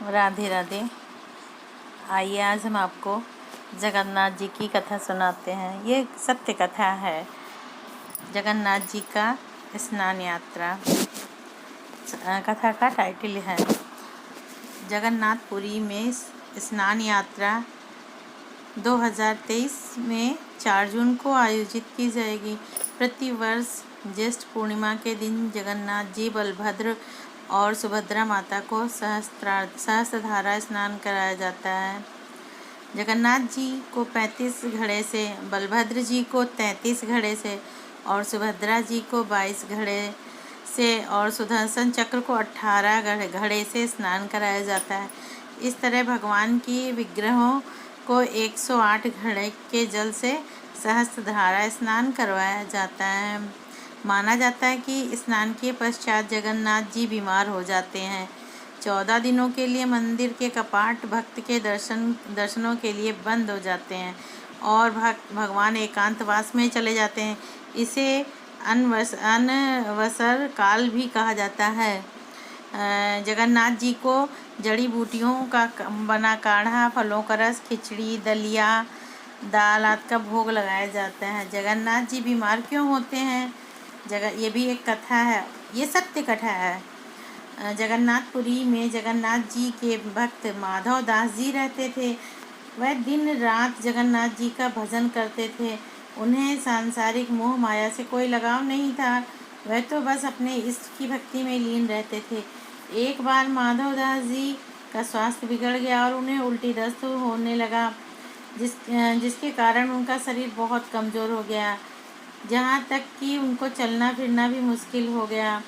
राधे राधे। आइए आज हम आपको जगन्नाथ जी की कथा सुनाते हैं। ये सत्य कथा है। जगन्नाथ जी का स्नान यात्रा। कथा का टाइटल है जगन्नाथपुरी में स्नान यात्रा 2023 में 4 जून को आयोजित की जाएगी। प्रतिवर्ष ज्येष्ठ पूर्णिमा के दिन जगन्नाथ जी, बलभद्र और सुभद्रा माता को सहस्त्रधारा स्नान कराया जाता है। जगन्नाथ जी को 35 घड़े से, बलभद्र जी को 33 घड़े से और सुभद्रा जी को 22 घड़े से और सुदर्शन चक्र को 18 घड़े से स्नान कराया जाता है। इस तरह भगवान की विग्रहों को 108 घड़े के जल से सहस्त्रधारा स्नान करवाया जाता है। माना जाता है कि स्नान के पश्चात जगन्नाथ जी बीमार हो जाते हैं। 14 दिनों के लिए मंदिर के कपाट भक्त के दर्शनों के लिए बंद हो जाते हैं और भगवान एकांतवास में चले जाते हैं। इसे अनवसर काल भी कहा जाता है। जगन्नाथ जी को जड़ी बूटियों का बना काढ़ा, फलों का रस, खिचड़ी, दलिया, दाल आदि का भोग लगाया जाता है। जगन्नाथ जी बीमार क्यों होते हैं? ये भी एक कथा है। ये सत्य कथा है। जगन्नाथपुरी में जगन्नाथ जी के भक्त माधव दास जी रहते थे। वह दिन रात जगन्नाथ जी का भजन करते थे। उन्हें सांसारिक मोह माया से कोई लगाव नहीं था। वह तो बस अपने इष्ट की भक्ति में लीन रहते थे। एक बार माधव दास जी का स्वास्थ्य बिगड़ गया और उन्हें उल्टी दस्त होने लगा, जिसके कारण उनका शरीर बहुत कमज़ोर हो गया, जहाँ तक कि उनको चलना फिरना भी मुश्किल हो गया।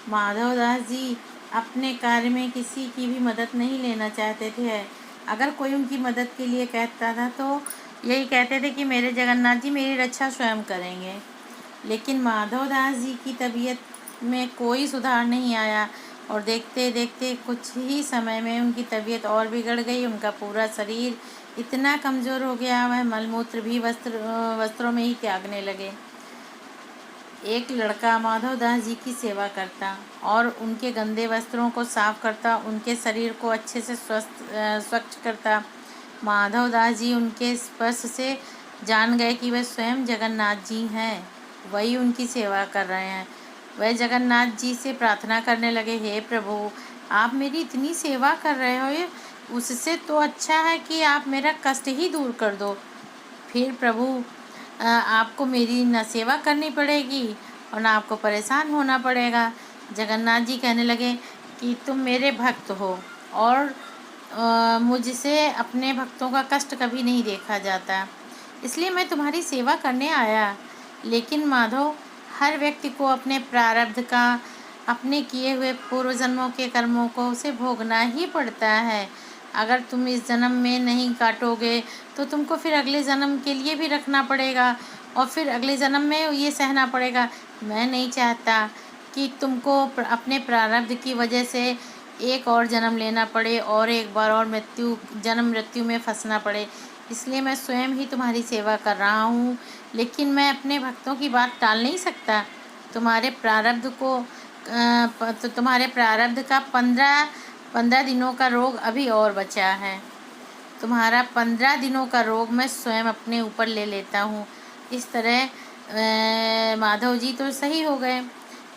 माधव दास जी अपने कार्य में किसी की भी मदद नहीं लेना चाहते थे। अगर कोई उनकी मदद के लिए कहता था तो यही कहते थे कि मेरे जगन्नाथ जी मेरी रक्षा स्वयं करेंगे। लेकिन माधव दास जी की तबीयत में कोई सुधार नहीं आया और देखते देखते कुछ ही समय में उनकी तबीयत और बिगड़ गई। उनका पूरा शरीर इतना कमज़ोर हो गया, वह मलमूत्र भी वस्त्रों में ही त्यागने लगे। एक लड़का माधव दास जी की सेवा करता और उनके गंदे वस्त्रों को साफ करता, उनके शरीर को अच्छे से स्वच्छ करता। माधव दास जी उनके स्पर्श से जान गए कि वह स्वयं जगन्नाथ जी हैं, वही उनकी सेवा कर रहे हैं। वह जगन्नाथ जी से प्रार्थना करने लगे, हे प्रभु, आप मेरी इतनी सेवा कर रहे हो, उससे तो अच्छा है कि आप मेरा कष्ट ही दूर कर दो। फिर प्रभु आपको मेरी न सेवा करनी पड़ेगी और ना आपको परेशान होना पड़ेगा। जगन्नाथ जी कहने लगे कि तुम मेरे भक्त हो और मुझसे अपने भक्तों का कष्ट कभी नहीं देखा जाता, इसलिए मैं तुम्हारी सेवा करने आया। लेकिन माधव, हर व्यक्ति को अपने प्रारब्ध का, अपने किए हुए पूर्व जन्मों के कर्मों को उसे भोगना ही पड़ता है। अगर तुम इस जन्म में नहीं काटोगे तो तुमको फिर अगले जन्म के लिए भी रखना पड़ेगा और फिर अगले जन्म में ये सहना पड़ेगा। मैं नहीं चाहता कि तुमको अपने प्रारब्ध की वजह से एक और जन्म लेना पड़े और एक बार और जन्म मृत्यु में फंसना पड़े, इसलिए मैं स्वयं ही तुम्हारी सेवा कर रहा हूँ। लेकिन मैं अपने भक्तों की बात टाल नहीं सकता। तुम्हारे प्रारब्ध का 15 दिनों का रोग अभी और बचा है। तुम्हारा 15 दिनों का रोग मैं स्वयं अपने ऊपर ले लेता हूँ। इस तरह माधव जी तो सही हो गए।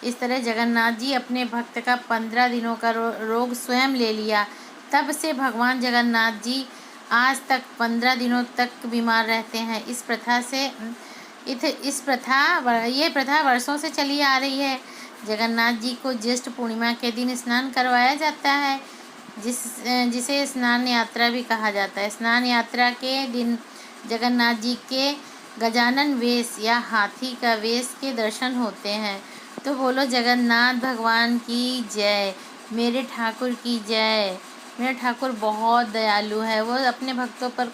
इस तरह जगन्नाथ जी अपने भक्त का 15 दिनों का रोग स्वयं ले लिया। तब से भगवान जगन्नाथ जी आज तक 15 दिनों तक बीमार रहते हैं। ये प्रथा वर्षों से चली आ रही है। जगन्नाथ जी को ज्येष्ठ पूर्णिमा के दिन स्नान करवाया जाता है, जिसे स्नान यात्रा भी कहा जाता है। स्नान यात्रा के दिन जगन्नाथ जी के गजानन वेश या हाथी का वेश के दर्शन होते हैं। तो बोलो जगन्नाथ भगवान की जय, मेरे ठाकुर की जय। मेरा ठाकुर बहुत दयालु है, वो अपने भक्तों पर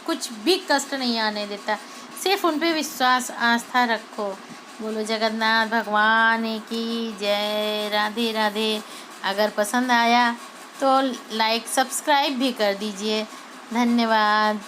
कुछ भी कष्ट नहीं आने देता। सिर्फ उन पे विश्वास आस्था रखो। बोलो जगन्नाथ भगवान की जय। राधे राधे। अगर पसंद आया तो लाइक सब्सक्राइब भी कर दीजिए। धन्यवाद।